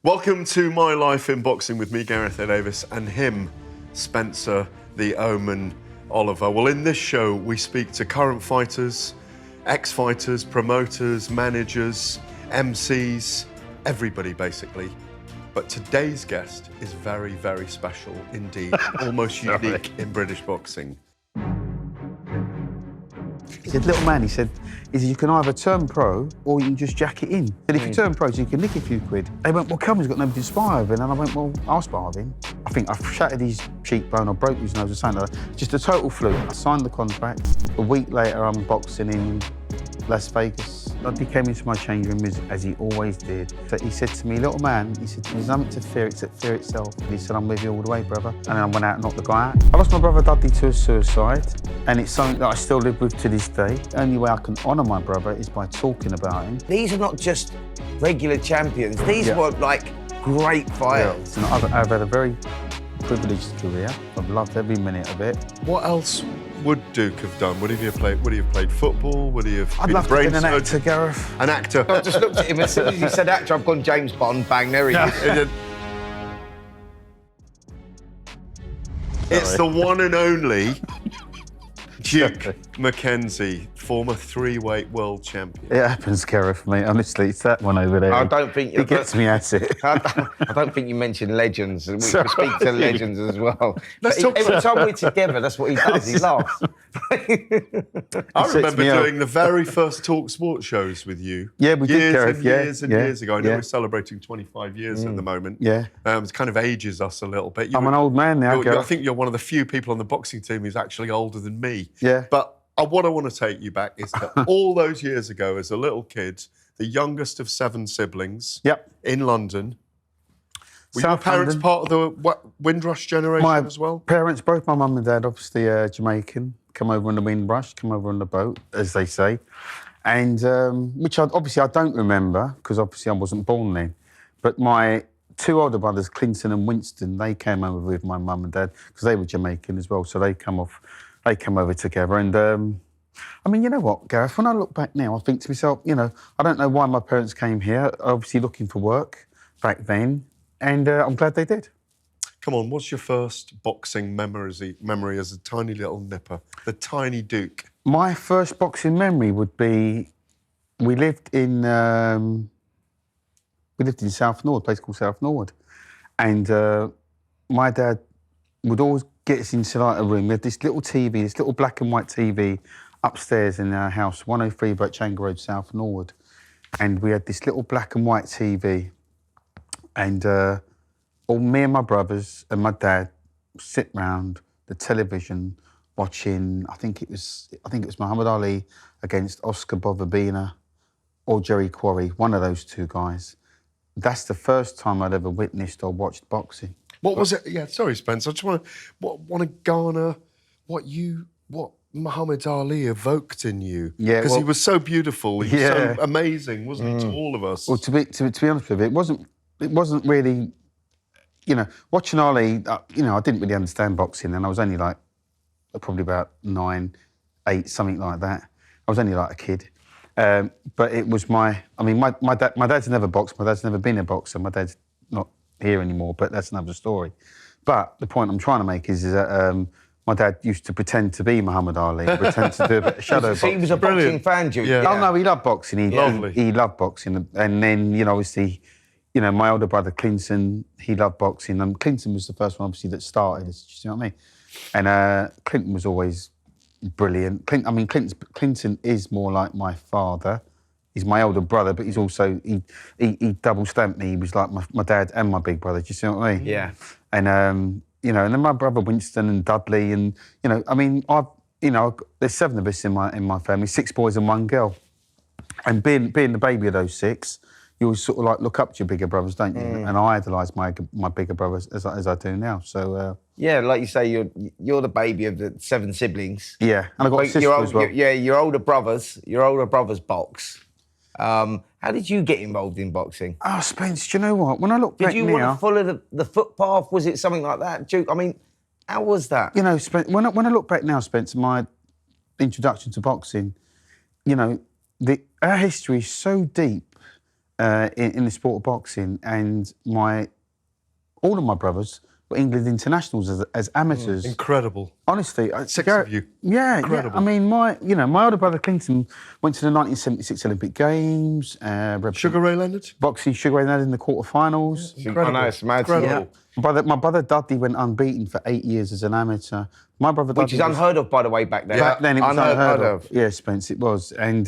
Welcome to My Life in Boxing with me, Gareth Davies, and him, Spencer the Omen Oliver. Well, in this show, we speak to current fighters, ex-fighters, promoters, managers, MCs, everybody basically. But today's guest is very, very special indeed, almost unique in British boxing. He said, little man, he said, you can either turn pro or you can just jack it in. He said, if you turn pro, so you can nick a few quid. They went, well, Cameron's got nobody to spar with him. And I went, well, I'll spar with him. I think I shattered his cheekbone or broke his nose or something like that. Just a total fluke. I signed the contract. A week later, I'm boxing in Las Vegas. He came into my change room as he always did. So he said to me, little man, he said, there's nothing to fear except fear itself. And he said, I'm with you all the way, brother. And then I went out and knocked the guy out. I lost my brother Dudley to a suicide, and it's something that I still live with to this day. The only way I can honour my brother is by talking about him. These are not just regular champions. These were like great fighters. Yeah. I've had a very privileged career. I've loved every minute of it. What else would Duke have done? Would he have played football? Would he have I'd been love to have been an actor, Gareth. An actor? I just looked at him, as soon as he said actor, I've gone James Bond, bang, there he is. It's the one and only Duke McKenzie, former three-weight world champion. It happens, Gareth, mate. Honestly, it's that one over there. I don't think... It gets me at it. I don't think you mentioned legends. We Sorry. speak to legends as well. Talk Every time we're together, that's what he does. He laughs. I remember doing the very first talkSPORT shows with you. Yeah, we did, Gareth. Years and years ago. I know we're celebrating 25 years at the moment. Yeah. It kind of ages us a little bit. I'm an old man now, Gareth. I think you're one of the few people on the boxing team who's actually older than me. Yeah. But what I want to take you back is that all those years ago, as a little kid, the youngest of 7 siblings in London. Were your parents part of the Windrush generation as well? Parents, both my mum and dad, obviously Jamaican, come over on the Windrush, come over on the boat, as they say. And which I don't remember, because obviously I wasn't born then. But my 2 older brothers, Clinton and Winston, they came over with my mum and dad, because they were Jamaican as well, so they came over together. And I mean, you know what, Gareth, when I look back now, I think to myself, you know, I don't know why my parents came here, obviously looking for work back then, and I'm glad they did. Come on, what's your first boxing memory as a tiny little nipper, the tiny Duke? My first boxing memory would be, we lived in South Nord, a place called South Nord, and my dad would always get us into like a room. We had this little TV, this little black and white TV upstairs in our house, 103 Birchanga Road, South Nord, and we had this little black and white TV, and all me and my brothers and my dad sit round the television watching. I think it was Muhammad Ali against Oscar Bovabina or Jerry Quarry, one of those 2 guys. That's the first time I'd ever witnessed or watched boxing. What was it? Yeah, sorry, Spence. I just want to garner what Muhammad Ali evoked in you. Yeah, because he was so beautiful. He was so amazing, wasn't he, to all of us? Well, to be honest with you, it wasn't really. You know, watching Ali, you know, I didn't really understand boxing, and I was only like probably about 9, 8, something like that. I was only like a kid. But it was my dad's never boxed. My dad's never been a boxer. My dad's not here anymore, but that's another story. But the point I'm trying to make is that my dad used to pretend to be Muhammad Ali, pretend to do a bit of shadow boxing. He was a boxing fan, Duke. Yeah. Oh, no, he loved boxing. He loved boxing. And then, you know, obviously, you know, my older brother, Clinton, he loved boxing. And Clinton was the first one, obviously, that started. Do you see what I mean? And Clinton was always brilliant. Clinton is more like my father. He's my older brother, but he's also, he double-stamped me. He was like my dad and my big brother. Do you see what I mean? Yeah. And, you know, and then my brother Winston and Dudley and, you know, I mean, there's 7 of us in my family, 6 boys and 1 girl. And being the baby of those 6, you always sort of like look up to your bigger brothers, don't you? And I idolise my bigger brothers as I do now. So yeah, like you say, you're the baby of the 7 siblings. Yeah, and I got a sister as well. Your older brothers box. How did you get involved in boxing? Oh, Spence, do you know what? When I look back now... Did you want to follow the footpath? Was it something like that, Duke? I mean, how was that? You know, when I look back now, Spence, my introduction to boxing, you know, our history is so deep in the sport of boxing, and all of my brothers were England internationals as amateurs. Incredible. Honestly, 6 of you. Yeah, Incredible. yeah. I mean, my older brother Clinton went to the 1976 Olympic Games. Sugar Ray Leonard? Boxing, Sugar Ray Leonard in the quarterfinals. Incredible. I know, it's mad. Incredible. Yeah. My brother Dudley went unbeaten for 8 years as an amateur. My brother Which Dudley is unheard of, by the way, back then. Back then, it was unheard of. of. Yeah, Spence, it was. And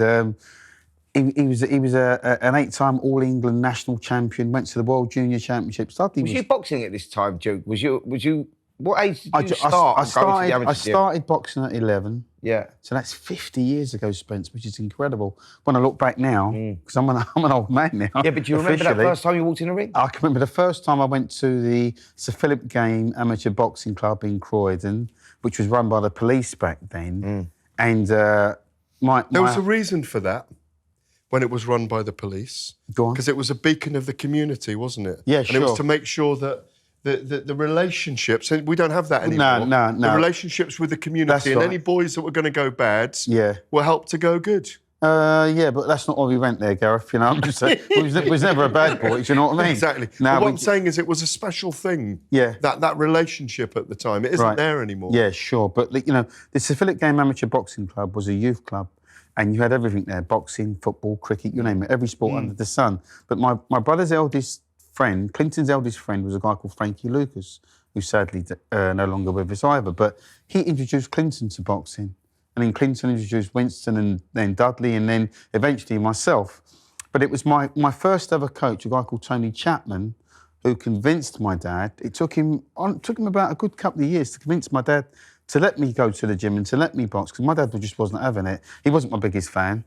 he was an 8-time All England national champion. Went to the World Junior Championships. Dudley Was you boxing at this time, Duke? Was you? What age did you I start? started boxing at 11. Yeah. So that's 50 years ago, Spence, which is incredible. When I look back now, because I'm an old man now. Yeah, but do you remember that first time you walked in the ring? I can remember the first time I went to the Sir Philip Game Amateur Boxing Club in Croydon, which was run by the police back then. And there was a reason for that when it was run by the police. Go on. Because it was a beacon of the community, wasn't it? Yeah, and sure. it was to make sure that the relationships, and we don't have that anymore. No. The relationships with the community That's and right. any boys that were going to go bad Yeah. were helped to go good. Yeah, but that's not why we went there, Gareth. You know, I'm just saying, it was never a bad boy. Do you know what I mean? Exactly. No, But what I'm saying is it was a special thing. Yeah. That relationship at the time. It isn't there anymore. Yeah, sure. But, you know, the Sir Philip Game Amateur Boxing Club was a youth club, and you had everything there, boxing, football, cricket, you name it, every sport under the sun. But my brother's eldest friend, Clinton's eldest friend, was a guy called Frankie Lucas, who's sadly no longer with us either. But he introduced Clinton to boxing. And then Clinton introduced Winston and then Dudley and then eventually myself. But it was my first ever coach, a guy called Tony Chapman, who convinced my dad. It took him about a good couple of years to convince my dad to let me go to the gym and to let me box, because my dad just wasn't having it. He wasn't my biggest fan.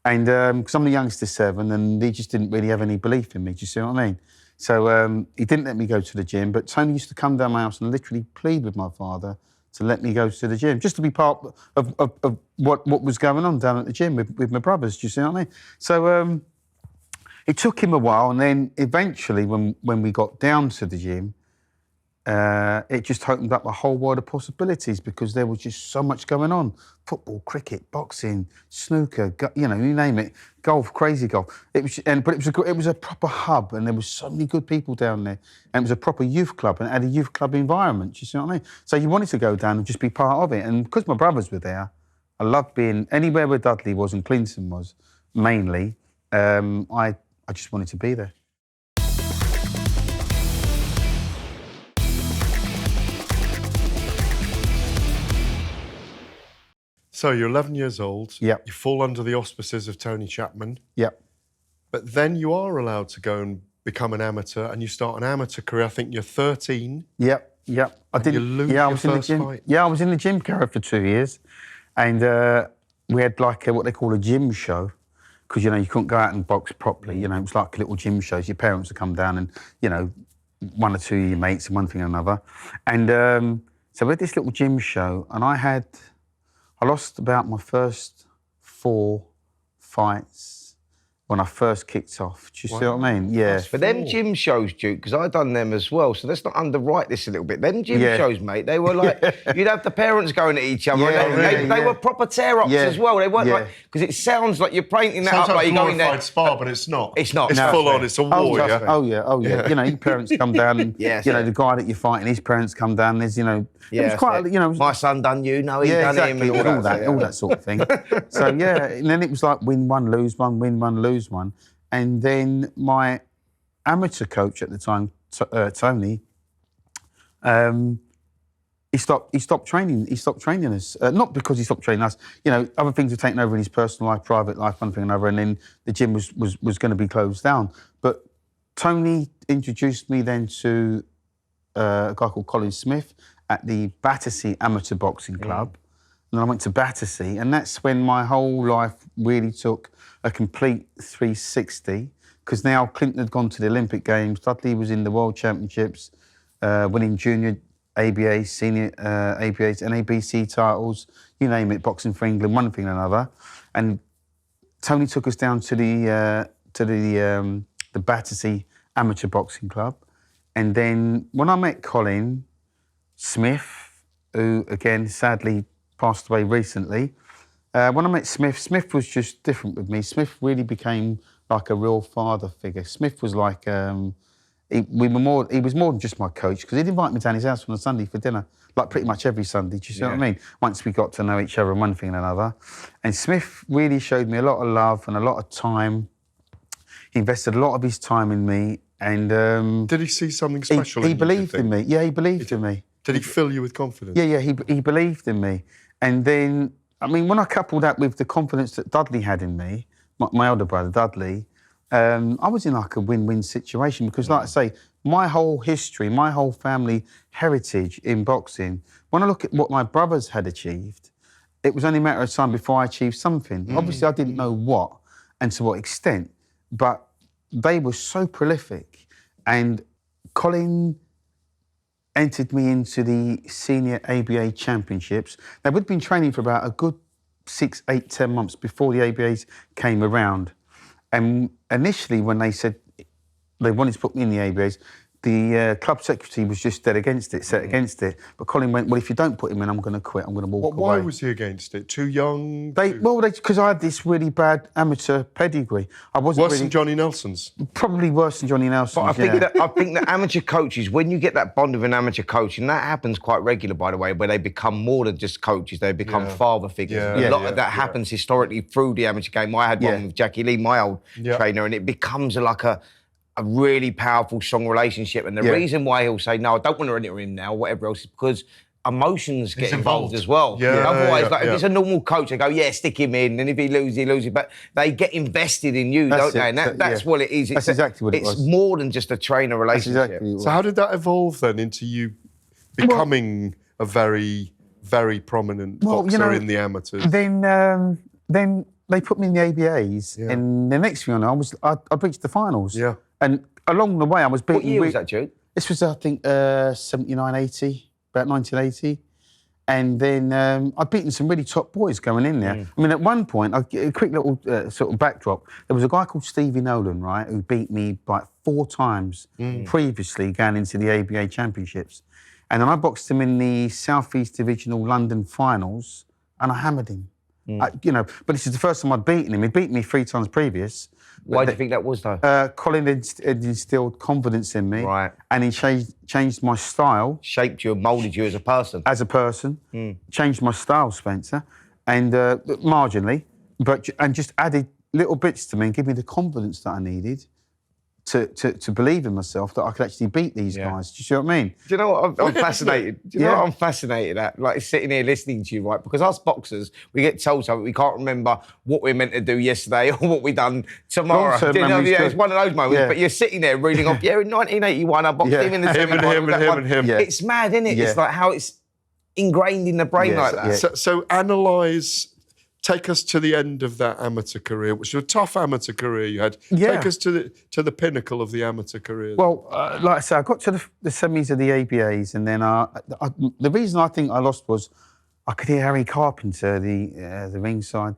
And because I'm the youngest of 7 and he just didn't really have any belief in me, do you see what I mean? So he didn't let me go to the gym, but Tony used to come down my house and literally plead with my father to let me go to the gym, just to be part of what was going on down at the gym with my brothers, do you see what I mean? So it took him a while, and then eventually when we got down to the gym, it just opened up a whole world of possibilities, because there was just so much going on. Football, cricket, boxing, snooker, you know, you name it, golf, crazy golf. But it was a proper hub, and there was so many good people down there, and it was a proper youth club, and it had a youth club environment, do you see what I mean? So you wanted to go down and just be part of it, and because my brothers were there, I loved being anywhere where Dudley was and Clinton was, mainly. I just wanted to be there. So you're 11 years old. Yep. You fall under the auspices of Tony Chapman. Yep. But then you are allowed to go and become an amateur, and you start an amateur career. I think you're 13. Yep. I did. You lose I your was in the first gym. fight. Yeah, I was in the gym, Gareth, for 2 years, and we had like what they call a gym show, because you know you couldn't go out and box properly. You know, it was like little gym shows. Your parents would come down, and you know, 1 or 2 of your mates and one thing or another, and so we had this little gym show, and I lost about my first 4 fights when I first kicked off. Do you see what I mean? Yeah. But them gym shows, Duke, because I done them as well, so let's not underwrite this a little bit. Them gym shows, mate, they were like, you'd have the parents going at each other. They were proper tear-ups as well. They weren't like, because it sounds like you're painting that up like you're going there. Spar, but it's not. It's not. It's full on. It's a war. Oh yeah. You know, your parents come down, and you know the guy that you're fighting, his parents come down. There's, you know, it was quite, you know, my son done you, no, he done him, and all that sort of thing. So yeah, and then it was like win one, lose one, win one, lose one. And then my amateur coach at the time, Tony, he stopped training. He stopped training us. Not because he stopped training us. You know, other things were taken over in his personal life, private life, one thing or another. And then the gym was going to be closed down. But Tony introduced me then to a guy called Colin Smith at the Battersea Amateur Boxing Club. And then I went to Battersea, and that's when my whole life really took a complete 360, because now Clinton had gone to the Olympic Games, Dudley was in the World Championships, winning junior ABA, senior ABAs, NABC titles, you name it, boxing for England, one thing or another. And Tony took us down to the Battersea Amateur Boxing Club. And then when I met Colin Smith, who again sadly passed away recently, when I met Smith was just different with me. Smith really became like a real father figure. Smith was like, he was more than just my coach, because he'd invite me down his house on a Sunday for dinner, like pretty much every Sunday, do you see what I mean? Once we got to know each other and one thing and another. And Smith really showed me a lot of love and a lot of time. He invested a lot of his time in me, and... did he see something special in you? He believed in me. Yeah, he believed in me. Did he fill you with confidence? Yeah, he believed in me. And then, I mean, when I coupled that with the confidence that Dudley had in me, my elder brother, Dudley, I was in like a win-win situation, because, like I say, my whole history, my whole family heritage in boxing, when I look at what my brothers had achieved, it was only a matter of time before I achieved something. Obviously, I didn't know what and to what extent, but they were so prolific. And Colin entered me into the senior ABA championships. Now, we'd been training for about a good 6, 8, 10 months before the ABAs came around. And initially, when they said they wanted to put me in the ABAs, the club secretary was just dead against it, set against it. But Colin went, well, if you don't put him in, I'm going to quit. I'm going to walk away. Why was he against it? Too young? Because I had this really bad amateur pedigree. I wasn't worse than Johnny Nelson's? Probably worse than Johnny Nelson's, But I think that amateur coaches, when you get that bond with an amateur coach, and that happens quite regular, by the way, where they become more than just coaches, they become father figures. A lot of that happens historically through the amateur game. I had one with Jackie Lee, my old trainer, and it becomes like a really powerful, strong relationship. And the reason why he'll say, no, I don't want to enter him now, whatever else, is because emotions get involved as well. Otherwise, if it's a normal coach, they go, stick him in, and if he loses, he loses. But they get invested in you, don't they? And that's what it is. That's exactly what it was. It's more than just a trainer relationship. Exactly. So how did that evolve then into you becoming a very, very prominent boxer in the amateurs? Then they put me in the ABAs, and the next thing I know, I reached the finals. Yeah. And along the way, I was beating... What year was that, Duke? This was, I think, 79, 80, about 1980. And then I'd beaten some really top boys going in there. I mean, at one point, a quick little sort of backdrop, there was a guy called Stevie Nolan, right, who beat me like 4 times previously going into the ABA championships. And then I boxed him in the South East Divisional London finals, and I hammered him. But this is the first time I'd beaten him. He'd beaten me 3 times previous. Why do you think that was, though? Colin had instilled confidence in me. Right. And he changed my style. Shaped you and moulded you as a person. As a person. Changed my style, Spencer. And marginally. And just added little bits to me and give me the confidence that I needed to believe in myself that I could actually beat these guys. Do you see what I mean? Do you know what I'm fascinated? Do you know what I'm fascinated at? Like sitting here listening to you, right? Because us boxers, we get told something, we can't remember what we're meant to do yesterday or what we done tomorrow. It's one of those moments. But you're sitting there reading off, in 1981 I boxed him in the semi-final. It's mad, isn't it? It's like how it's ingrained in the brain like that. So analyse. Take us to the end of that amateur career, which was a tough amateur career you had. Take us to the pinnacle of the amateur career. Well, like I said, I got to the semis of the ABAs, and then the reason I think I lost was I could hear Harry Carpenter, the ringside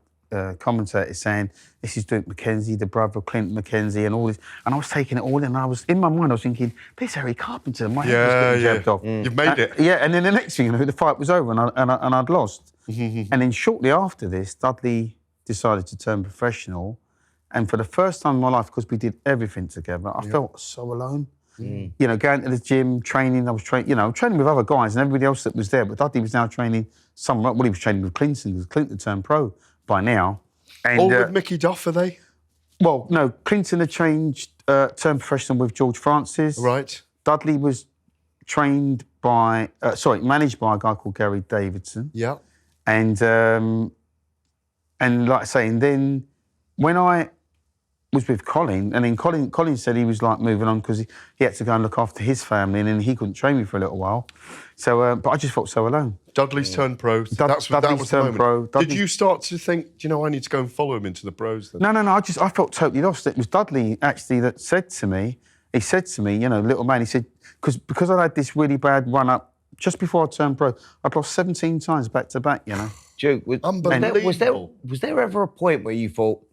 commentator, saying, "This is Duke McKenzie, the brother of Clinton McKenzie," and all this. And I was taking it all in, and I was in my mind, I was thinking, "There's Harry Carpenter." My head was getting jabbed off. You've made it. And then the next thing you know, the fight was over, and I'd lost. And then shortly after this, Dudley decided to turn professional. And for the first time in my life, because we did everything together, I felt so alone. Going to the gym, training. I was training with other guys and everybody else that was there. But Dudley was now training somewhere. Well, he was training with Clinton, because Clinton turned pro by now. And, all with Mickey Duff, are they? Well, no. Clinton had turned professional with George Francis. Right. Dudley was managed by a guy called Gary Davidson. Yeah. And like I say, and then when I was with Colin, and then Colin said he was like moving on because he had to go and look after his family, and then he couldn't train me for a little while. So, but I just felt so alone. Dudley's turned pro. That was the moment. Did you start to think, I need to go and follow him into the pros then? No. I felt totally lost. It was Dudley actually that said to me, little man, he said, because I had this really bad run up. Just before I turned pro, I'd lost 17 times back to back, Duke, unbelievable. Was there ever a point where you thought,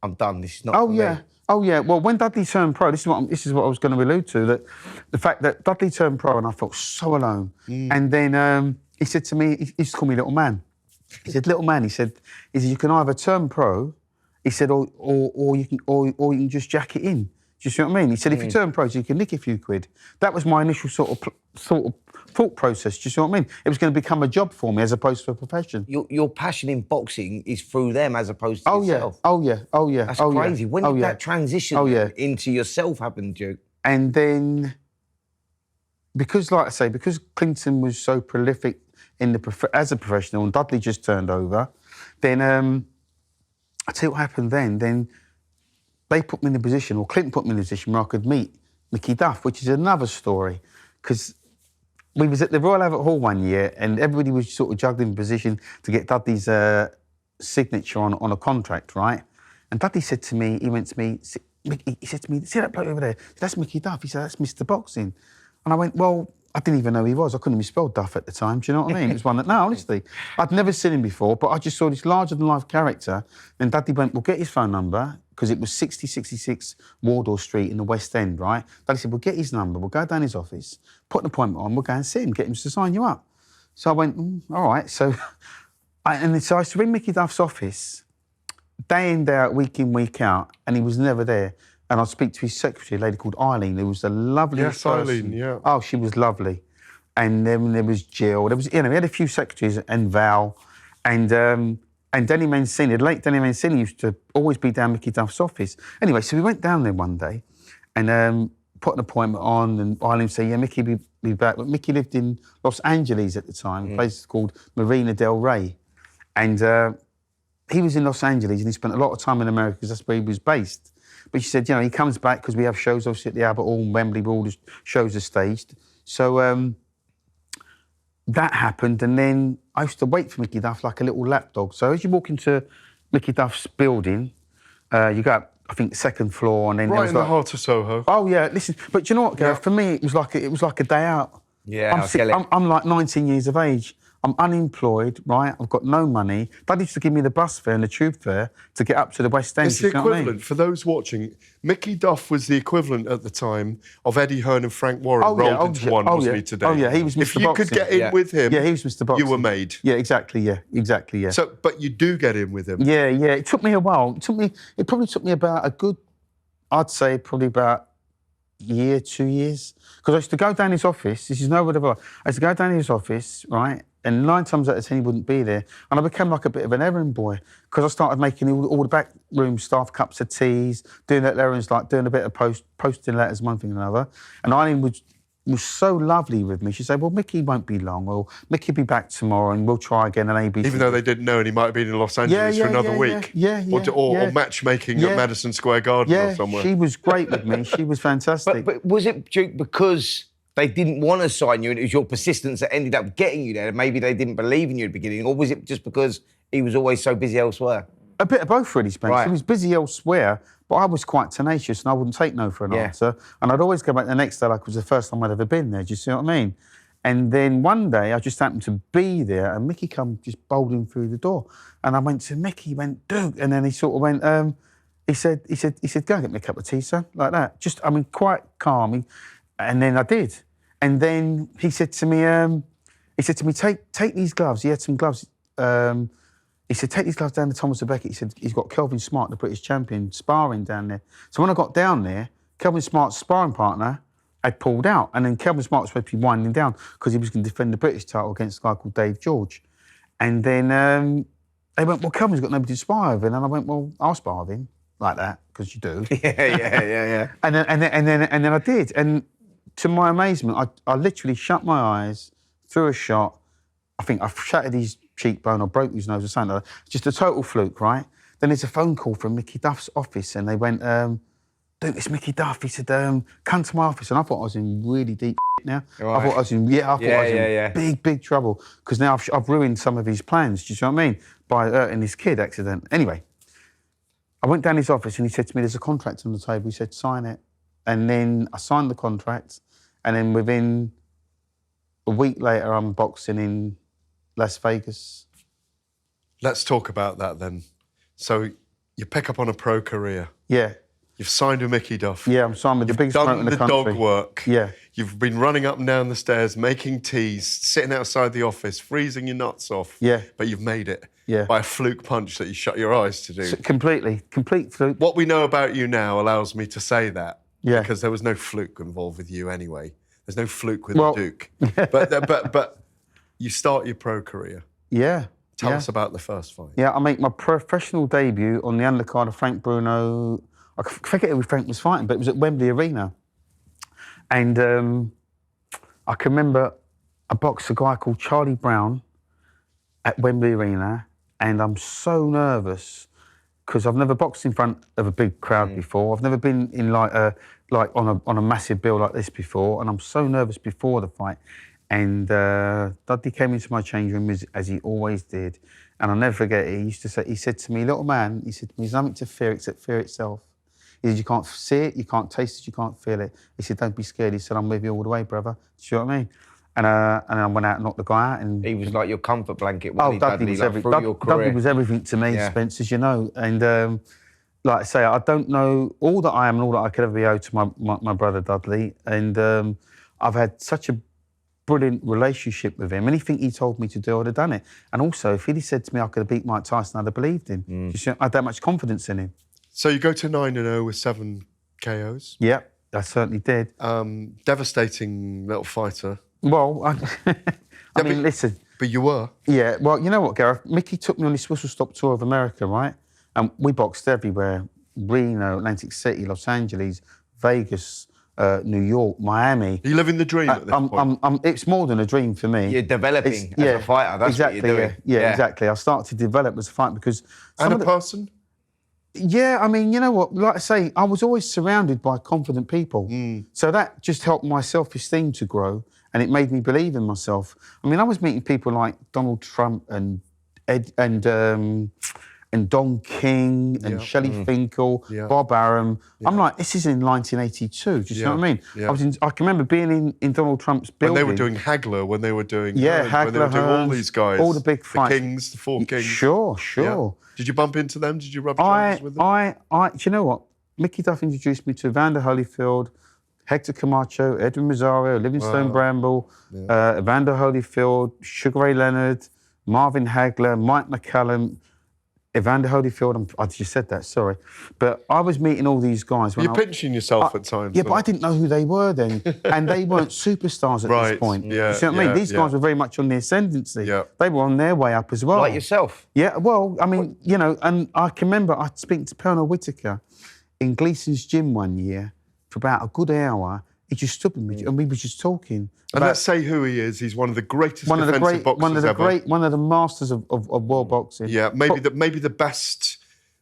I'm done, this is not for me? Oh, yeah. Well, when Dudley turned pro, this is what I was going to allude to, that the fact that Dudley turned pro and I felt so alone. And then he said to me, he used to call me little man. He said, little man, he said, you can either turn pro, He said, or you can just jack it in. Do you see what I mean? He said, if you turn pro, so you can nick a few quid. That was my initial sort of thought process. Do you see what I mean? It was going to become a job for me as opposed to a profession. Your passion in boxing is through them as opposed to yourself. Oh yeah. That's crazy. When did that transition into yourself happen, Duke? And then, because, like I say, because Clinton was so prolific as a professional, and Dudley just turned over, then I tell you what happened then. Then they put me in a position, or Clinton put me in a position where I could meet Mickey Duff, which is another story, because we was at the Royal Albert Hall one year, and everybody was sort of juggling in position to get Dudley's signature on a contract, right? And Dudley said to me, he said to me, see that bloke over there? That's Mickey Duff. He said, that's Mr. Boxing. And I went, well, I didn't even know who he was. I couldn't even spell Duff at the time. Do you know what I mean? It was one that, no, honestly, I'd never seen him before, but I just saw this larger-than-life character. Then Dudley went, well, get his phone number, because it was 6066 Wardour Street in the West End, right? Dudley said, well, get his number, we'll go down his office, put an appointment on, we'll go and see him, get him to sign you up. So I went, all right. So I used to ring Mickey Duff's office, day in, day out, week in, week out, and he was never there. And I'd speak to his secretary, a lady called Eileen, who was the loveliest person. Eileen, yeah. Oh, she was lovely. And then there was Jill. There was, we had a few secretaries, and Val, and Denny Mancini, the late Denny Mancini used to always be down Mickey Duff's office. Anyway, so we went down there one day and put an appointment on, and Eileen said, yeah, Mickey will be back. But Mickey lived in Los Angeles at the time, a place called Marina del Rey. And he was in Los Angeles, and he spent a lot of time in America because that's where he was based. But she said, you know, he comes back because we have shows, obviously, at the Albert Hall, Wembley, where all the shows are staged. So that happened, and then I used to wait for Mickey Duff like a little lapdog. So as you walk into Mickey Duff's building, you go up, I think, the second floor, and then right there was in the heart of Soho. Oh yeah, listen. But you know what, Gareth? For me, it was like a day out. Yeah, I'm like 19 years of age. I'm unemployed, right? I've got no money. Dad used to give me the bus fare and the tube fare to get up to the West End. It's the equivalent, for those watching, Mickey Duff was the equivalent at the time of Eddie Hearn and Frank Warren rolled into one, wasn't he, today? Oh, yeah, he was Mr. If you could get in with him, he was Mr. Boxing. You were made. Yeah, exactly, yeah. So, but you do get in with him. Yeah. It took me a while. It probably took me about a good, I'd say probably about year, 2 years. Because I used to go down his office, this is no word of lie. I used to go down his office, right? And 9 times out of 10, he wouldn't be there. And I became like a bit of an errand boy because I started making all the back room staff cups of teas, doing that errands, like doing a bit of posting letters, one thing and another. And Eileen was so lovely with me. She said, well, Mickey won't be long, or Mickey will be back tomorrow and we'll try again at ABC. Even though they didn't know, and he might have been in Los Angeles for another week. Or matchmaking at Madison Square Garden or somewhere. She was great with me. She was fantastic. But was it, Duke, because they didn't want to sign you and it was your persistence that ended up getting you there? Maybe they didn't believe in you at the beginning, or was it just because he was always so busy elsewhere? A bit of both, really, Spence. Right. He was busy elsewhere, but I was quite tenacious and I wouldn't take no for an answer. And I'd always go back the next day like it was the first time I'd ever been there. Do you see what I mean? And then one day I just happened to be there and Mickey come just bolting through the door. And I went to Mickey, he went, Duke. And then he sort of went, he said, go and get me a cup of tea, sir, like that. Just, I mean, quite calm. And then I did. And then he said to me, take these gloves. He had some gloves. He said, take these gloves down to Thomas Beckett. He said, he's got Kelvin Smart, the British champion, sparring down there. So when I got down there, Kelvin Smart's sparring partner had pulled out. And then Kelvin Smart was supposed to be winding down because he was going to defend the British title against a guy called Dave George. And then they went, well, Kelvin's got nobody to spar with him. And I went, well, I'll spar with him, like that, because you do. Yeah. And then I did. And to my amazement, I literally shut my eyes, threw a shot. I think I shattered his cheekbone or broke his nose or something like that. Just a total fluke, right? Then there's a phone call from Mickey Duff's office and they went, Duke, it's Mickey Duff. He said, come to my office. And I thought I was in really deep now. Right. I thought I was in, big trouble because now I've ruined some of his plans, do you see what I mean? By hurting this kid accident. Anyway, I went down his office and he said to me, there's a contract on the table. He said, sign it. And then I signed the contract and then within a week later, I'm boxing in Las Vegas. Let's talk about that then. So you pick up on a pro career. Yeah. You've signed with Mickey Duff. Yeah, I'm signed with the biggest promoter in the country. You've done the dog work. Yeah. You've been running up and down the stairs, making teas, sitting outside the office, freezing your nuts off. Yeah. But you've made it. Yeah. By a fluke punch that you shut your eyes to do. So complete fluke. What we know about you now allows me to say that. Yeah. Because there was no fluke involved with you anyway. There's no fluke with the Duke. But you start your pro career. Yeah. Tell us about the first fight. Yeah, I make my professional debut on the undercard of Frank Bruno. I forget who Frank was fighting, but it was at Wembley Arena. And I can remember I boxed a guy called Charlie Brown at Wembley Arena, and I'm so nervous because I've never boxed in front of a big crowd before. I've never been in like on a massive bill like this before, and I'm so nervous before the fight. And Dudley came into my change room as he always did, and I'll never forget it. He said to me, "Little man," he said to me, "there's nothing to fear except fear itself." He said, "You can't see it, you can't taste it, you can't feel it." He said, "Don't be scared." He said, "I'm with you all the way, brother." Do you know what I mean? And I went out and knocked the guy out. And he was like your comfort blanket. Dudley was Dudley was everything to me, Spence, as you know. And like I say, I don't know all that I am and all that I could ever be owed to my brother Dudley. And I've had such a brilliant relationship with him. Anything he told me to do, I'd have done it. And also, if he'd said to me I could have beat Mike Tyson, I'd have believed him. I had that much confidence in him. So you go to 9-0 with 7 KOs. Yeah, I certainly did. Devastating little fighter. Well, I mean, listen. But you were. Yeah, well, you know what, Gareth? Mickey took me on this whistle-stop tour of America, right? And we boxed everywhere. Reno, Atlantic City, Los Angeles, Vegas, New York, Miami. Are you living the dream at this point? It's more than a dream for me. You're developing as a fighter. That's exactly, what you're doing. Yeah, exactly. I started to develop as a fighter because... And a person? Yeah, I mean, you know what? Like I say, I was always surrounded by confident people. So that just helped my self-esteem to grow, and it made me believe in myself. I mean, I was meeting people like Donald Trump and Don King and Shelley Finkel, Bob Arum. I'm like, this is in 1982. Do you know what I mean? I can remember being in Donald Trump's building. When they were doing Hagler, when they were doing... Hagler, when they were doing all these guys. All the big fights. The Kings, the 4 Kings. Sure. Yeah. Did you bump into them? Did you rub shoulders with them? Do you know what? Mickey Duff introduced me to Evander Holyfield, Hector Camacho, Edwin Rosario, Livingstone Bramble, Evander Holyfield, Sugar Ray Leonard, Marvin Hagler, Mike McCallum, Evander Holyfield. I just said that, sorry. But I was meeting all these guys. You're pinching yourself at times. Yeah, but I didn't know who they were then. And they weren't superstars at this point. Yeah, you see what I mean? These guys were very much on the ascendancy. Yeah. They were on their way up as well. Like yourself. Yeah, well, I mean, you know, and I can remember I speaking to Pernell Whitaker in Gleason's gym one year for about a good hour. He just stood with me and we were just talking. And let's say who he is. He's one of the greatest defensive boxers ever. One of the masters of world boxing. Yeah, maybe the best.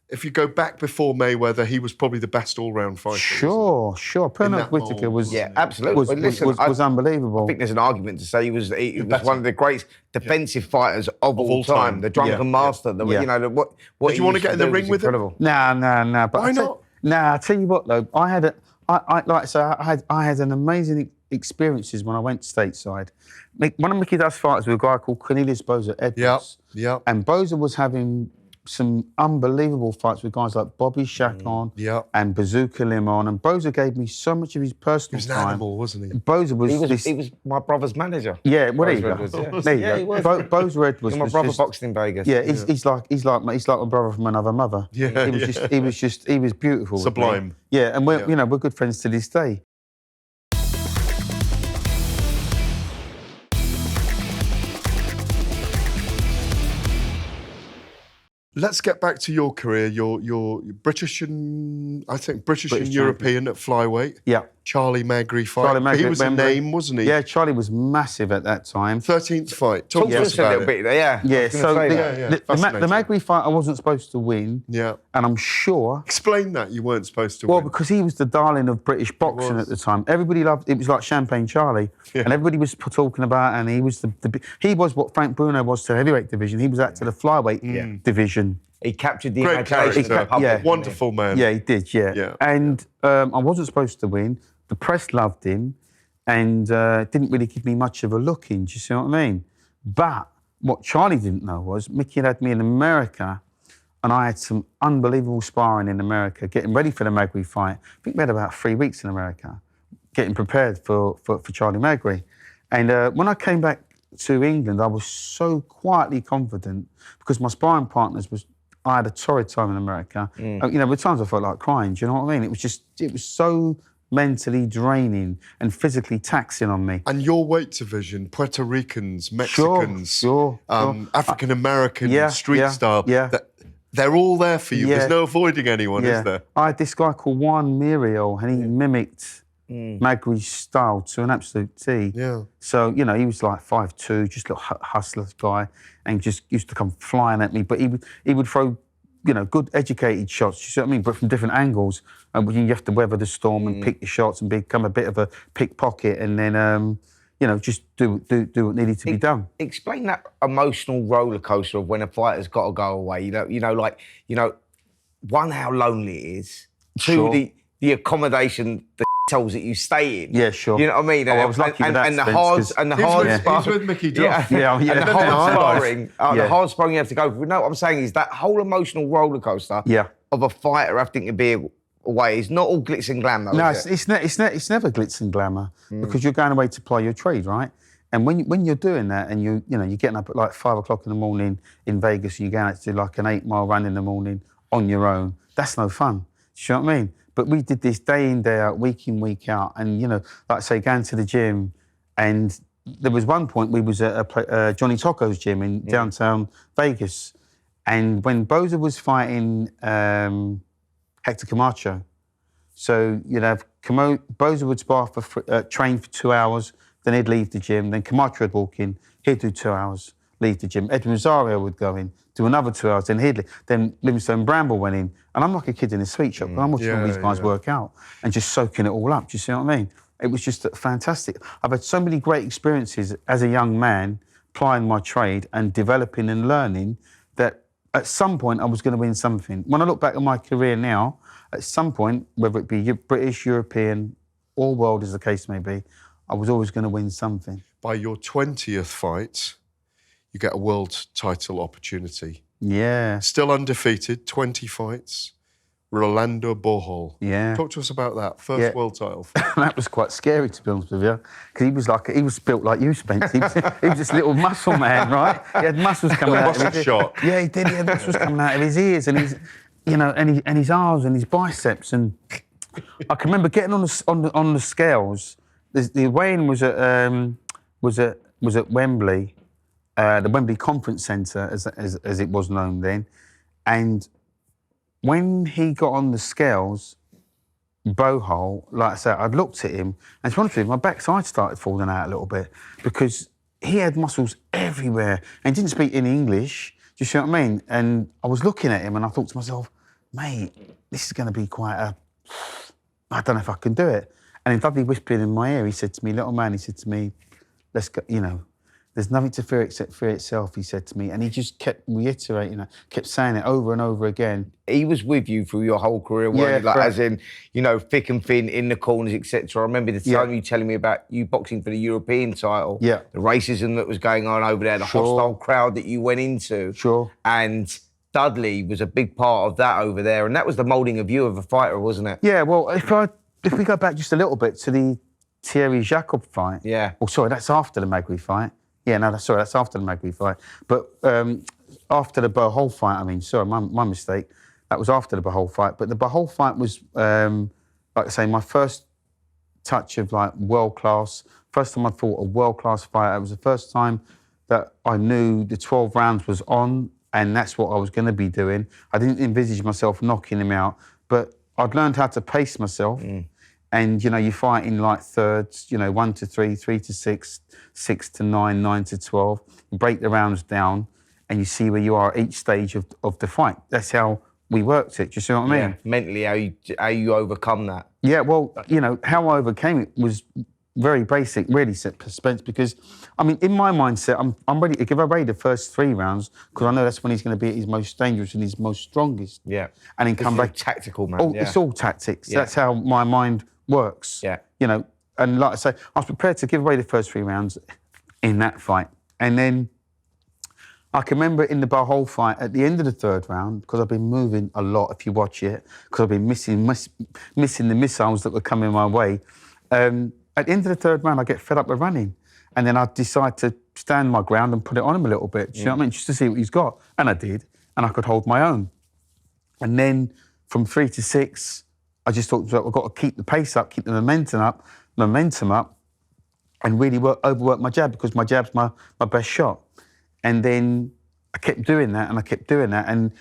If you go back before Mayweather, he was probably the best all-round fighter. Sure. Pernell Whitaker was absolutely. was unbelievable. I think there's an argument to say he was one of the great defensive fighters of all time. The drunken master. You know what. Did you want to get in the ring with him? Nah. But why not? I tell you what though, I had an amazing experiences when I went stateside. One of Mickey Duff's fighters was a guy called Cornelius Boza Edwards. Yeah. And Boza was having some unbelievable fights with guys like Bobby Chacon and Bazooka Limon. And Boza gave me so much of his personal time. He was an animal, wasn't he? Boza was... He was my brother's manager. Yeah, what he he was. There you go. Boza Edwards my brother boxed in Vegas. Yeah, he's like my brother from another mother. Yeah. He was beautiful. Sublime. Yeah, and we're good friends to this day. Let's get back to your career. You're British and European at flyweight. Yeah. Charlie Magri fight. Charlie Magri he was a name, wasn't he? Yeah, Charlie was massive at that time. 13th fight. Talk to us a little bit there. Yeah, so the Fascinating. Magri fight I wasn't supposed to win. Yeah. And I'm sure... Explain that you weren't supposed to win. Well, because he was the darling of British boxing at the time. Everybody loved... It was like Champagne Charlie. Yeah. And everybody was talking about... And he was he was what Frank Bruno was to the heavyweight division. He was that to the flyweight division. He captured the Great character. Wonderful man. Yeah, he did, yeah. And I wasn't supposed to win. The press loved him and didn't really give me much of a look in, do you see what I mean? But what Charlie didn't know was Mickey had me in America and I had some unbelievable sparring in America, getting ready for the Magri fight. I think we had about 3 weeks in America. getting prepared for Charlie Magri. And when I came back to England, I was so quietly confident because my sparring partners I had a torrid time in America. You know, with times I felt like crying, do you know what I mean? It was so mentally draining and physically taxing on me. And your weight division, Puerto Ricans, Mexicans, African American, street style, they're all there for you. There's no avoiding anyone, is there? I had this guy called Juan Muriel, and he mimicked Magri's style to an absolute T. Yeah. So, you know, he was like 5'2", just a little hustler guy, and just used to come flying at me. But he would throw, you know, good educated shots, you see what I mean, but from different angles. And you have to weather the storm and pick your shots and become a bit of a pickpocket, and then, you know, just do what needed to be done. Explain that emotional roller coaster of when a fighter's got to go away. One, how lonely it is. Two, the accommodation, the holes that you stay in. Yeah, sure. You know what I mean? I was lucky with that, and the hard He's with Mickey Duff. And the hard sparring you have to go through. No, what I'm saying is that whole emotional roller coaster of a fighter having to be away is not all glitz and glamour. No, it's never glitz and glamour because you're going away to play your trade, right? And when you're doing that, and you're getting up at like 5 o'clock in the morning in Vegas, and you're going out to do like an 8-mile run in the morning on your own, that's no fun. Do you know what I mean? But we did this day in, day out, week in, week out, and like I say, going to the gym. And there was one point we was at Johnny Tocco's gym in downtown Vegas, and when Boza was fighting Hector Camacho, so Boza would spar train for 2 hours, then he'd leave the gym. Then Camacho would walk in, he'd do 2 hours, leave the gym. Edwin Rosario would go in, do another 2 hours, then he'd leave. Then Livingstone Bramble went in, and I'm like a kid in a sweet shop, and I'm watching all these guys work out and just soaking it all up. Do you see what I mean? It was just fantastic. I've had so many great experiences as a young man, plying my trade and developing and learning, that at some point I was going to win something. When I look back at my career now, at some point, whether it be British, European, or world as the case may be, I was always going to win something. By your 20th fight, you get a world title opportunity. Yeah. Still undefeated, 20 fights. Rolando Bohol. Yeah. Talk to us about that first world title fight. That was quite scary, to be honest with you, because he was built like you, Spence. He was this little muscle man, right? He had muscles coming out of his ears. Yeah, he did. He had muscles coming out of his ears, and his, and his arms and his biceps. And I can remember getting on the scales. The weigh-in was at Wembley, the Wembley Conference Centre, as it was known then, and when he got on the scales, Bohol, like I said, I'd looked at him, and to be honest with you, my backside started falling out a little bit because he had muscles everywhere and didn't speak any English. Do you see what I mean? And I was looking at him and I thought to myself, mate, this is going to be I don't know if I can do it. And then Dudley whispered in my ear, he said to me, little man, he said to me, let's go, there's nothing to fear except fear itself, he said to me. And he just kept reiterating that, kept saying it over and over again. He was with you through your whole career, as in, thick and thin, in the corners, etc. I remember the time you telling me about you boxing for the European title, the racism that was going on over there, the hostile crowd that you went into. Sure. And Dudley was a big part of that over there. And that was the moulding of you of a fighter, wasn't it? Yeah, well, if we go back just a little bit to the Thierry Jacob fight. Yeah. Oh, sorry, that's after the Magri fight. Yeah, no, that's after the Magri fight. But after the Bohol fight, my mistake. That was after the Bohol fight. But the Bohol fight was, like I say, my first touch of world class. First time I fought a world class fight. It was the first time that I knew the 12 rounds was on, and that's what I was going to be doing. I didn't envisage myself knocking him out, but I'd learned how to pace myself. And, you fight in thirds, 1 to 3, 3 to 6, 6 to 9, 9 to 12. You break the rounds down and you see where you are at each stage of the fight. That's how we worked it. Do you see what I mean? Yeah, mentally, how you overcome that. Yeah, well, how I overcame it was very basic, really, Spence, because, in my mindset, I'm ready to give away the first 3 rounds because I know that's when he's going to be at his most dangerous and his most strongest. Yeah. And then come back. Tactical, man. Oh, it's all tactics. Yeah. That's how my mind works. Yeah. And like I say, I was prepared to give away the first 3 rounds in that fight. And then I can remember in the Bohol fight, at the end of the 3rd round, because I've been moving a lot, if you watch it, because I've been missing the missiles that were coming my way, At the end of the third round, I get fed up with running. And then I decide to stand my ground and put it on him a little bit. Do you know what I mean? Just to see what he's got. And I did. And I could hold my own. And then from 3 to 6, I just thought, I've got to keep the pace up, keep the momentum up, and really overwork my jab, because my jab's my best shot. And then I kept doing that, and I kept doing that. And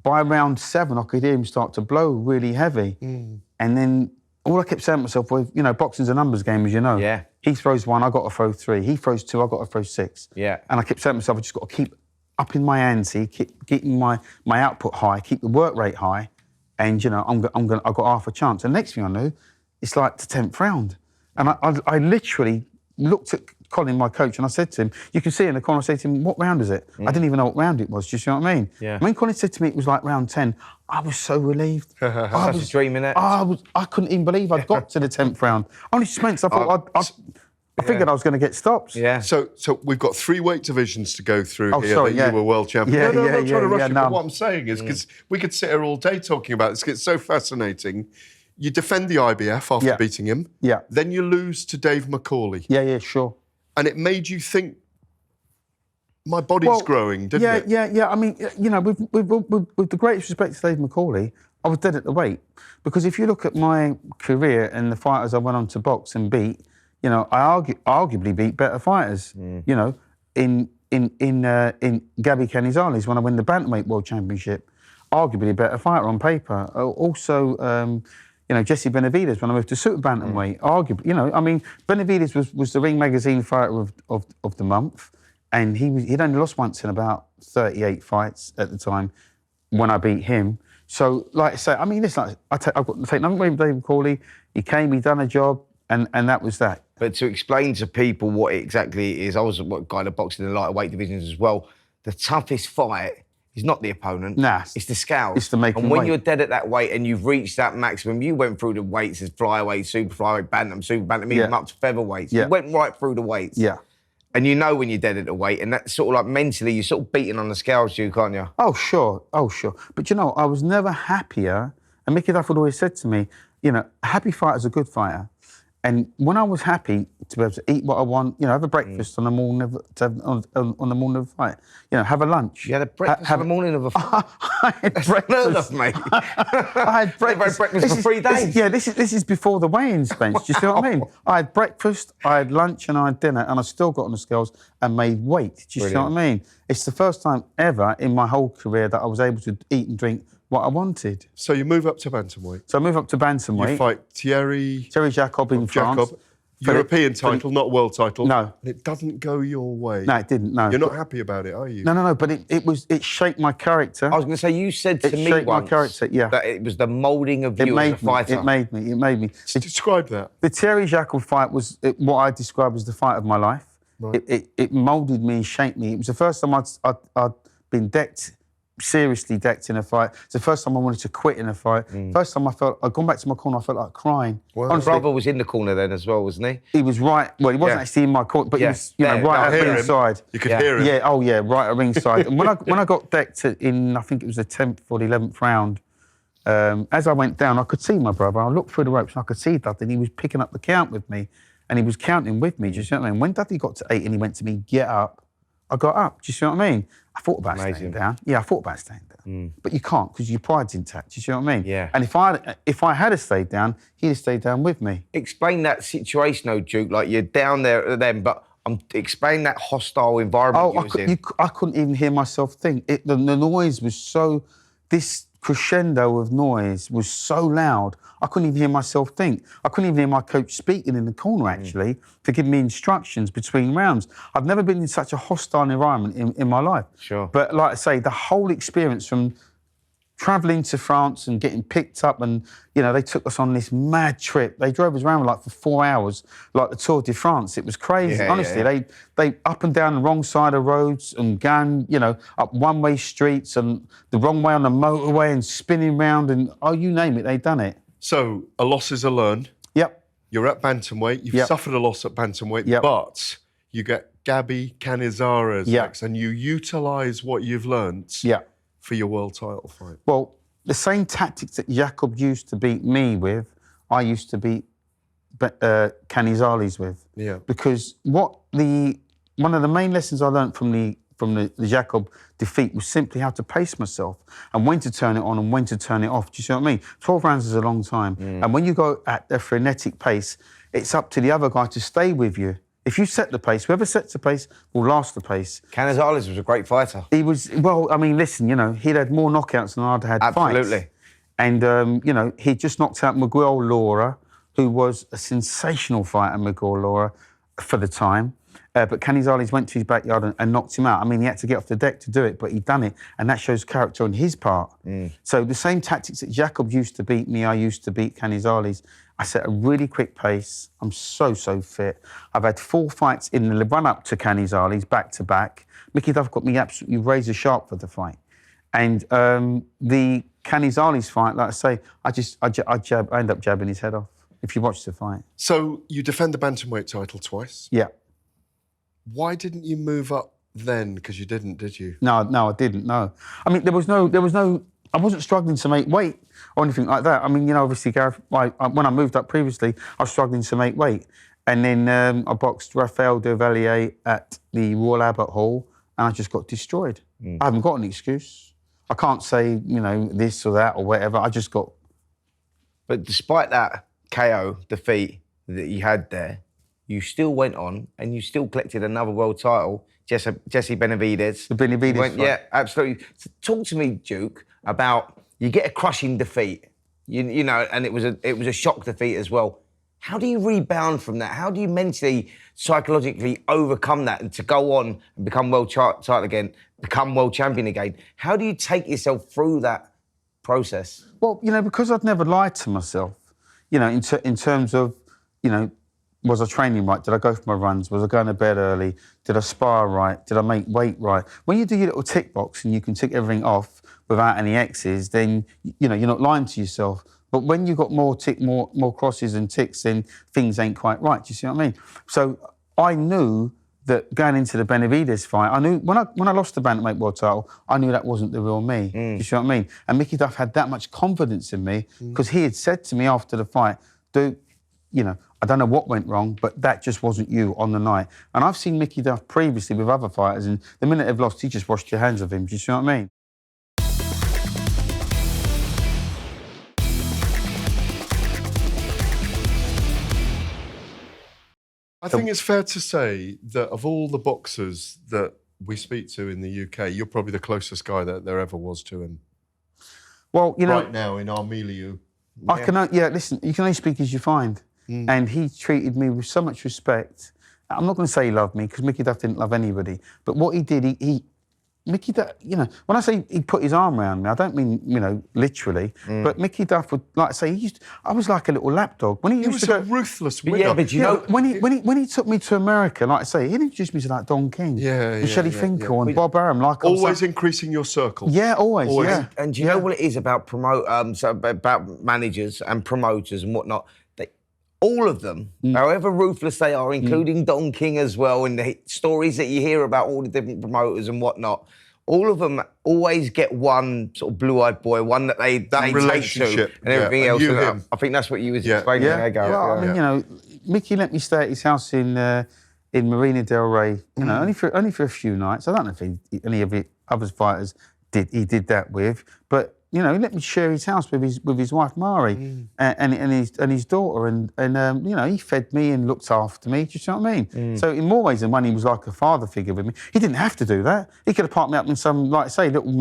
by round 7, I could hear him start to blow really heavy. And then all I kept saying to myself was, you know, boxing's a numbers game, as you know. Yeah. He throws 1, I got to throw 3. He throws 2, I got to throw 6. Yeah. And I kept saying to myself, I just got to keep upping my ante, keep keeping my output high, keep the work rate high, and you know, I've got half a chance. And next thing I knew, it's like the 10th round, and I literally looked at Colin, my coach, and I said to him, you can see in the corner, I said to him, what round is it? I didn't even know what round it was. Do you see what I mean? Yeah. When Colin said to me it was like round 10, I was so relieved. I was dreaming it. I couldn't even believe I'd got to the 10th round. Only spent, I thought I figured I was going to get stopped. Yeah. So we've got 3 weight divisions to go through here. Sorry, that you were world champion. No, I'm not trying to rush you. no. But what I'm saying is, because we could sit here all day talking about this, it's so fascinating. You defend the IBF after beating him. Yeah. Then you lose to Dave McCauley. Yeah, sure. And it made you think, my body's growing, didn't it? Yeah. I mean, you know, with the greatest respect to Dave McCauley, I was dead at the weight. Because if you look at my career and the fighters I went on to box and beat, you know, I arguably beat better fighters. You know, in Gabby Canizales when I win the bantamweight world championship, arguably a better fighter on paper. Also, you know, Jesse Benavidez when I moved to super bantamweight, arguably. You know, I mean, Benavidez was the Ring Magazine fighter of the month, and he'd only lost once in about 38 fights at the time when I beat him. So, like I say, I mean, listen, I've got to take nothing away from Dave McCauley. He came, he done a job. And that was that. But to explain to people what exactly it is, I was a guy that boxed in the lighter weight divisions as well. The toughest fight is not the opponent. Nah. It's the scales. It's the making And when weight. you're dead at that weight and you've reached that maximum, you went through the weights as flyweight, super flyweight, bantam, super bantam, even up to featherweights. Yeah. You went right through the weights. Yeah. And you know when you're dead at the weight, and that's sort of like mentally, you're sort of beating on the scales, Duke, aren't you? Oh, sure. But you know, I was never happier. And Mickey Duff would always said to me, you know, a happy fighter's a good fighter. And when I was happy to be able to eat what I want, you know, have a breakfast on the morning of on the morning of a fight, you know, have a lunch. You had a breakfast on the morning of a fight. I had breakfast, mate. I had breakfast. breakfast for 3 days. This is before the weigh-in, Spence. Do you see what I mean? I had breakfast, I had lunch, and I had dinner, and I still got on the scales and made weight. Do you see what I mean? It's the first time ever in my whole career that I was able to eat and drink what I wanted. So you move up to bantamweight. So I move up to bantamweight. You fight Thierry Jacob in France. European title, not world title. No. And it doesn't go your way. No, it didn't, no. You're not happy about it, are you? No, but it shaped my character. I was going to say, you said to me shaped my once character, that it was the moulding of you as a fighter. It made me. Describe that. The Thierry Jacob fight was what I described as the fight of my life. Right. It moulded me, shaped me. It was the first time I'd been seriously decked in a fight. It's the first time I wanted to quit in a fight. First time I'd gone back to my corner, I felt like crying. Wow. Honestly, brother was in the corner then as well, wasn't he? He was right, well, he wasn't actually in my corner, but he was, right at ringside. You could hear him. Yeah, right at ringside. And when I got decked in, I think it was the 10th or the 11th round, as I went down, I could see my brother. I looked through the ropes and I could see Dudley, and he was picking up the count with me, and he was counting with me, do you see what I mean? When Dudley got to 8 and he went to me, get up, I got up. Do you see what I mean? I thought about staying down. Yeah, I thought about staying down. But you can't, because your pride's intact. Do you see what I mean? Yeah. And if I had stayed down, he'd have stayed down with me. Explain that situation, though, Duke. Like, you're down there at them, but explain that hostile environment you was in. I couldn't even hear myself think. The noise was so... This crescendo of noise was so loud, I couldn't even hear myself think. I couldn't even hear my coach speaking in the corner, actually, to give me instructions between rounds. I've never been in such a hostile environment in my life. Sure. But like I say, the whole experience from travelling to France and getting picked up, and, you know, they took us on this mad trip. They drove us around like for 4 hours, like the Tour de France. It was crazy. Honestly, they up and down the wrong side of roads and going, you know, up one-way streets and the wrong way on the motorway and spinning round and, you name it, they'd done it. So, a loss is a learn. Yep. You're at bantamweight. You've suffered a loss at bantamweight, but you get Gabby Canizares next, and you utilise what you've learnt for your world title fight. Well, the same tactics that Jacob used to beat me with, I used to beat Canizares with. Yeah. Because one of the main lessons I learned from the Jacob defeat was simply how to pace myself and when to turn it on and when to turn it off. Do you see what I mean? 12 rounds is a long time. And when you go at a frenetic pace, it's up to the other guy to stay with you. If you set the pace, whoever sets the pace will last the pace. Canizares was a great fighter. He was, well, I mean, listen, you know, he'd had more knockouts than I'd had fights. Absolutely. And, you know, he just knocked out Miguel Laura, who was a sensational fighter, Miguel Laura, for the time. But Canizares went to his backyard and knocked him out. I mean, he had to get off the deck to do it, but he'd done it, and that shows character on his part. So the same tactics that Jacob used to beat me, I used to beat Canizares. I set a really quick pace. I'm so fit. I've had 4 fights in the run-up to Canizares, back-to-back. Mickey Duff got me absolutely razor sharp for the fight. And the Canizares fight, like I say, I end up jabbing his head off, if you watch the fight. So you defend the bantamweight title twice. Yeah. Why didn't you move up then? Because you didn't, did you? No, I didn't. No, I mean there was no. I wasn't struggling to make weight or anything like that. I mean, you know, obviously, Gareth, when I moved up previously, I was struggling to make weight, and then I boxed Rafael de Vallier at the Royal Albert Hall, and I just got destroyed. I haven't got an excuse. I can't say, you know, this or that or whatever. I just got. But despite that KO defeat that you had there, you still went on and you still collected another world title, Jesse Benavidez. The Benavidez fight. Yeah, absolutely. So talk to me, Duke, about you get a crushing defeat, you know, and it was a shock defeat as well. How do you rebound from that? How do you mentally, psychologically overcome that and to go on and become world title again, become world champion again? How do you take yourself through that process? Well, you know, because I'd never lied to myself, you know, in terms of, you know, was I training right? Did I go for my runs? Was I going to bed early? Did I spar right? Did I make weight right? When you do your little tick box and you can tick everything off without any X's, then, you know, you're not lying to yourself. But when you've got more crosses and ticks, then things ain't quite right. Do you see what I mean? So I knew that going into the Benavidez fight, I knew when I lost the bantamweight world title, I knew that wasn't the real me. Do you see what I mean? And Mickey Duff had that much confidence in me because he had said to me after the fight, Duke, you know, I don't know what went wrong, but that just wasn't you on the night. And I've seen Mickey Duff previously with other fighters, and the minute they've lost, he just washed your hands of him. Do you see what I mean? I think it's fair to say that of all the boxers that we speak to in the UK, you're probably the closest guy that there ever was to him. Well, you know... Right now in our milieu. Listen, you can only speak as you find. And he treated me with so much respect. I'm not going to say he loved me, because Mickey Duff didn't love anybody. But what he did, Mickey Duff, you know, when I say he put his arm around me, I don't mean, you know, literally. But Mickey Duff would, like I say, I was like a little lapdog. When he used to go, ruthless winner. Yeah, but you know... When he took me to America, like I say, he introduced me to like Don King. and Shelley Finkel and Bob Arum. Like, always increasing your circle. Yeah, always. Yeah. And do you know what it is about about managers and promoters and whatnot? All of them, however ruthless they are, including Don King as well, and the stories that you hear about all the different promoters and whatnot, all of them always get one sort of blue-eyed boy, one that they take to, and everything else. And I think that's what you was explaining there, Gareth. Well, I mean, you know, Mickey let me stay at his house in Marina del Rey, you know, only for a few nights. I don't know if any of the other fighters he did that with, but you know, he let me share his house with his wife Mari and his daughter, and you know, he fed me and looked after me. Do you know what I mean? So in more ways than one, he was like a father figure with me. He didn't have to do that. He could have parked me up in some, like I say, little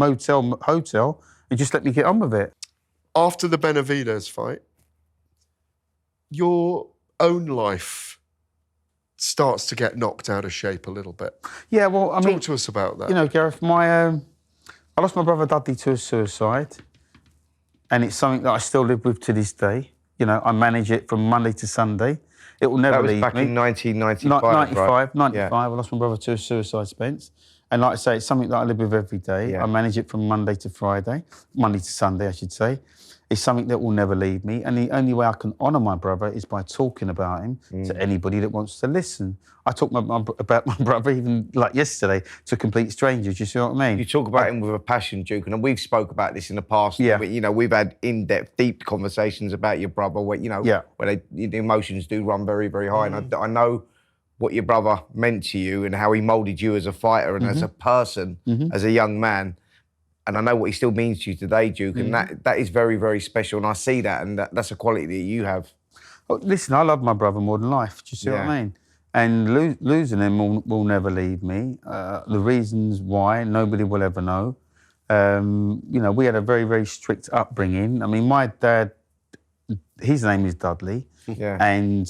hotel and just let me get on with it. After the Benavidez fight, your own life starts to get knocked out of shape a little bit. Yeah, well, I mean, talk to us about that. You know, Gareth, I lost my brother Dudley to a suicide, and it's something that I still live with to this day. You know, I manage it from Monday to Sunday. It will never leave me. That was back in 1995, 95. I lost my brother to a suicide, Spence. And like I say, it's something that I live with every day. Yeah. I manage it from Monday to Friday, Monday to Sunday, I should say. It's something that will never leave me. And the only way I can honour my brother is by talking about him to anybody that wants to listen. I talk about my brother even like yesterday to complete strangers. You see what I mean? You talk about him with a passion, Duke, and we've spoke about this in the past. Yeah. You know, we've had in-depth, deep conversations about your brother where, you know, where the emotions do run very, very high. And I know what your brother meant to you and how he moulded you as a fighter and as a person, as a young man. And I know what he still means to you today, Duke, and that is very, very special. And I see that, and that's a quality that you have. Well, listen, I love my brother more than life. Do you see what I mean? And losing him will never leave me. The reasons why, nobody will ever know. You know, we had a very, very strict upbringing. I mean, my dad, his name is Dudley. And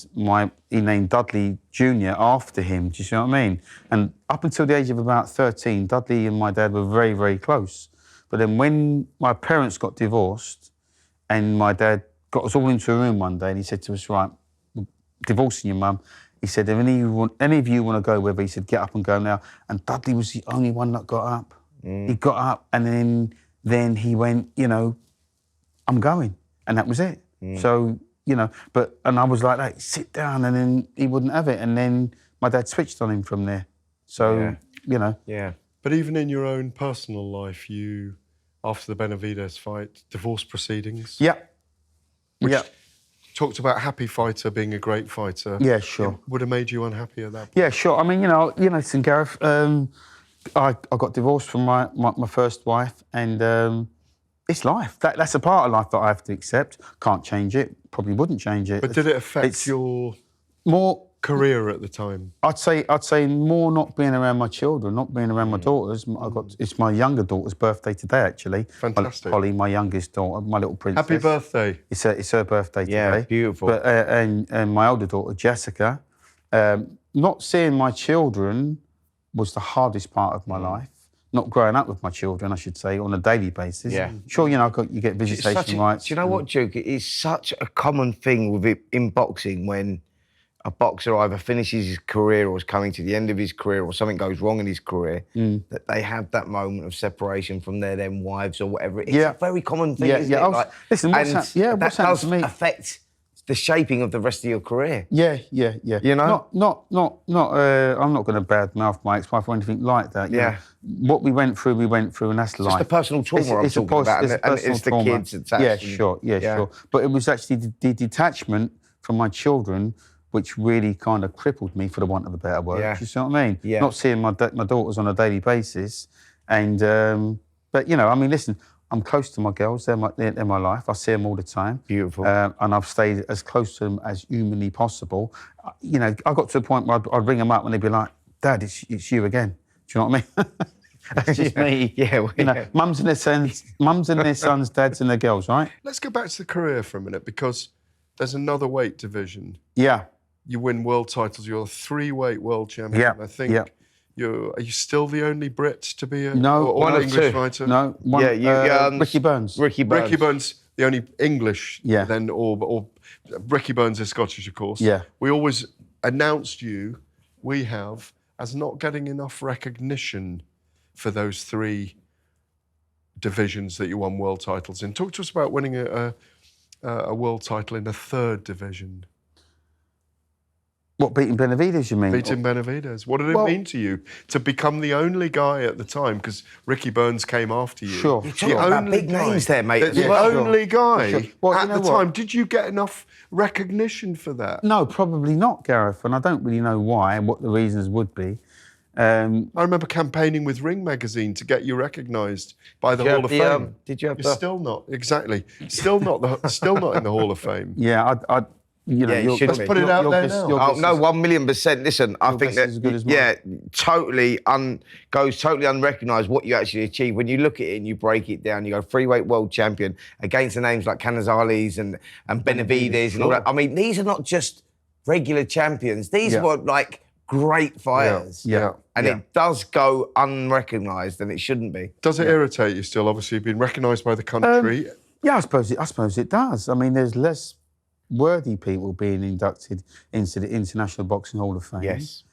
he named Dudley Jr. after him. Do you see what I mean? And up until the age of about 13, Dudley and my dad were very, very close. But then when my parents got divorced and my dad got us all into a room one day and he said to us, right, we're divorcing your mum. He said, if any of you want to go with her, he said, get up and go now. And Dudley was the only one that got up. He got up and then he went, you know, I'm going. And that was it. So, you know, and I was like, hey, sit down, and then he wouldn't have it. And then my dad switched on him from there. So, you know. Yeah. But even in your own personal life, you, after the Benavidez fight, divorce proceedings. Yeah. Which talked about happy fighter being a great fighter. Yeah, sure. It would have made you unhappy at that point. Yeah, sure. I mean, listen, Gareth, I got divorced from my first wife, and it's life. That's a part of life that I have to accept. Can't change it. Probably wouldn't change it. But did it affect your career at the time? I'd say more not being around my children, not being around my daughters. It's my younger daughter's birthday today, actually. Fantastic. Holly, my youngest daughter, my little princess. Happy birthday. It's her birthday today. Yeah, beautiful. But, and my older daughter, Jessica. Not seeing my children was the hardest part of my life. Not growing up with my children, I should say, on a daily basis. Yeah. Sure, you get visitation rights. Do you know what, Duke? It is such a common thing with it in boxing when a boxer either finishes his career or is coming to the end of his career or something goes wrong in his career, that they have that moment of separation from their then wives or whatever. It's a very common thing, isn't it? Listen, what's happened to me? Affect the shaping of the rest of your career. Yeah. You know? I'm not going to badmouth my ex-wife or anything like that. You know? What we went through, and that's life. It's the personal trauma I'm talking about, and it's the kids attached. Yeah, sure. But it was actually the detachment from my children which really kind of crippled me, for the want of a better word. Yeah. Do you see what I mean? Yeah. Not seeing my daughters on a daily basis. And, but, you know, I mean, listen, I'm close to my girls. They're my life. I see them all the time. Beautiful. And I've stayed as close to them as humanly possible. You know, I got to a point where I'd ring them up and they'd be like, Dad, it's you again. Do you know what I mean? That's just me. Yeah. You know, mums and their sons, dads and their girls, right? Let's go back to the career for a minute, because there's another weight division. Yeah. You win world titles. You're a 3-weight world champion. Yeah. I think are you still the only Brit to be a one of English two. fighter? No, one. Ricky Burns. Ricky Burns, the only English. Yeah. Then or Ricky Burns is Scottish, of course. Yeah. We always announced you. We have as not getting enough recognition for those 3 divisions that you won world titles in. Talk to us about winning a world title in a 3rd division. What, beating Benavidez, you mean? Beating Benavidez. What did it mean to you to become the only guy at the time? Because Ricky Burns came after you. Sure. You're talking about big names there, mate. The only guy at the time. What? Did you get enough recognition for that? No, probably not, Gareth. And I don't really know why and what the reasons would be. I remember campaigning with Ring magazine to get you recognised by the Hall of Fame. Did you have You're still not, exactly. Still not in the Hall of Fame. Yeah, you know, let's put it out there now. Oh, no, 1,000,000%. Listen, I think that, as good as mine. totally goes totally unrecognised what you actually achieve. When you look at it and you break it down, you go 3-weight world champion against the names like Canizales and Benavidez and all that. I mean, these are not just regular champions. These were like great fighters. Yeah. And it does go unrecognised, and it shouldn't be. Does it irritate you still? Obviously, you've been recognised by the country. Yeah, I suppose it does. I mean, there's less worthy people being inducted into the International Boxing Hall of Fame. Yes.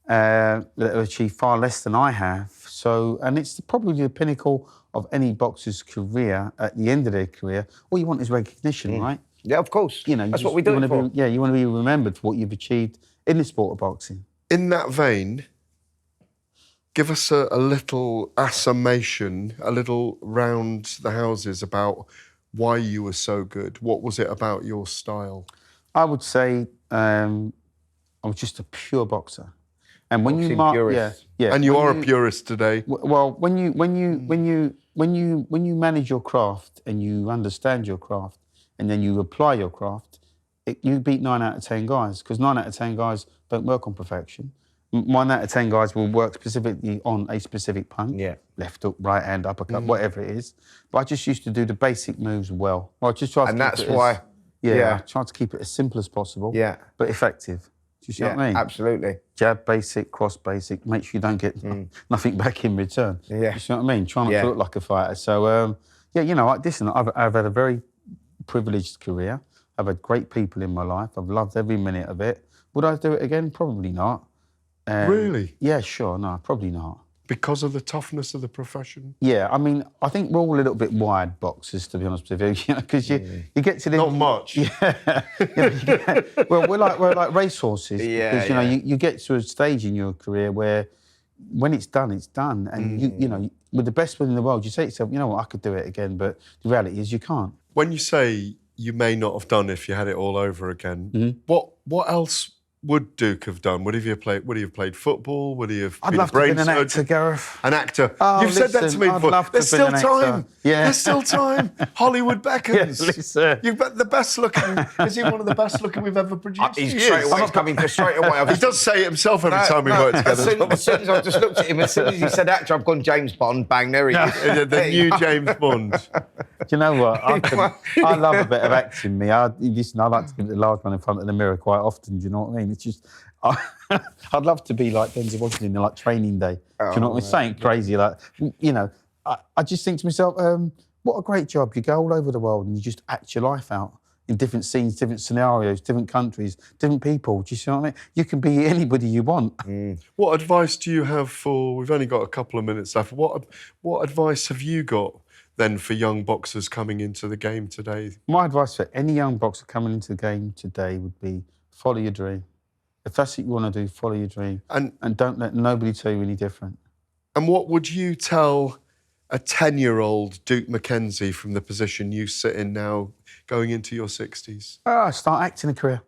That have achieved far less than I have. So, and it's probably the pinnacle of any boxer's career. At the end of their career, all you want is recognition, right? Yeah, of course. You know, that's what we do it for. You want to be remembered for what you've achieved in the sport of boxing. In that vein, give us a little summation, a little round the houses about why you were so good. What was it about your style? I would say I was just a pure boxer. And when Boxing you purist. yeah, And you are a purist today. Well, when you manage your craft and you understand your craft and then you apply your craft, you beat 9 out of 10 guys, because 9 out of 10 guys don't work on perfection. 1 out of 10 guys will work specifically on a specific punch. Yeah. Left hook, right hand, uppercut, whatever it is. But I just used to do the basic moves well. I just try to And keep that's it why. I try to keep it as simple as possible. Yeah. But effective. Do you see what I mean? Absolutely. Jab basic, cross basic, make sure you don't get nothing back in return. Yeah. You see what I mean? Try not to look like a fighter. So, you know, listen, I've had a very privileged career. I've had great people in my life. I've loved every minute of it. Would I do it again? Probably not. Really? Yeah, sure. No, probably not. Because of the toughness of the profession? Yeah, I mean, I think we're all a little bit wired boxers, to be honest with you, because you get to the... Not much. Yeah. Well, we're like racehorses. Because, you know, you get to a stage in your career where when it's done, it's done. And, you know, with the best will in the world, you say to yourself, you know what, I could do it again. But the reality is you can't. When you say you may not have done if you had it all over again, what else would Duke have done? Would he have played football? Would he have I'd been love a brain to have been an surgeon? actor, Gareth. An actor. Oh, You've said that to me I'd before. love to There's have still been an actor. time. Yeah. There's still time. Hollywood beckons. Yeah, listen. You've got the best looking. Is he one of the best looking we've ever produced? He's straight away coming for straight away. He does say it himself every time we work together. As soon as I just looked at him, as soon as he said actor, I've gone James Bond, bang, there he is. The new James Bond. Do you know what? I love a bit of acting, me. I like to give it a large one in front of the mirror quite often, do you know what I mean? It's just... I'd love to be like Denzel Washington in like Training Day. Do you know what I'm saying? Crazy, like, you know. I just think to myself, what a great job. You go all over the world and you just act your life out in different scenes, different scenarios, different countries, different people. Do you see what I mean? You can be anybody you want. What advice do you have for... We've only got a couple of minutes left. What advice have you got then for young boxers coming into the game today? My advice for any young boxer coming into the game today would be follow your dream. If that's what you want to do, follow your dream. And don't let nobody tell you any different. And what would you tell a 10-year-old Duke McKenzie from the position you sit in now, going into your 60s? Start acting a career.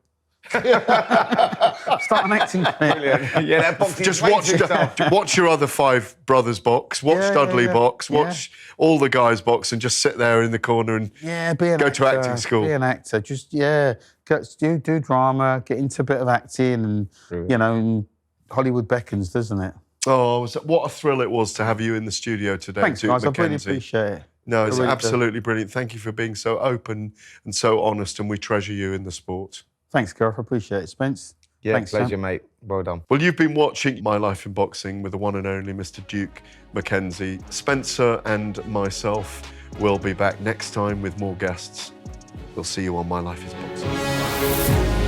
Start an acting career. Yeah, that boxing Just watch your other 5 brothers box, watch Dudley box, watch all the guys box, and just sit there in the corner and go to acting school. Be an actor. Just do drama, get into a bit of acting, and you know, and Hollywood beckons, doesn't it? Oh, what a thrill it was to have you in the studio today, Thanks, Duke guys. McKenzie. I really appreciate it. No, it's absolutely brilliant. Thank you for being so open and so honest, and we treasure you in the sport. Thanks, Gareth. I appreciate it, Spence. Yeah, thanks, pleasure, Sam. mate. Well done. Well, you've been watching My Life in Boxing with the one and only Mr. Duke McKenzie. Spencer and myself will be back next time with more guests. We'll see you on My Life is Boxing.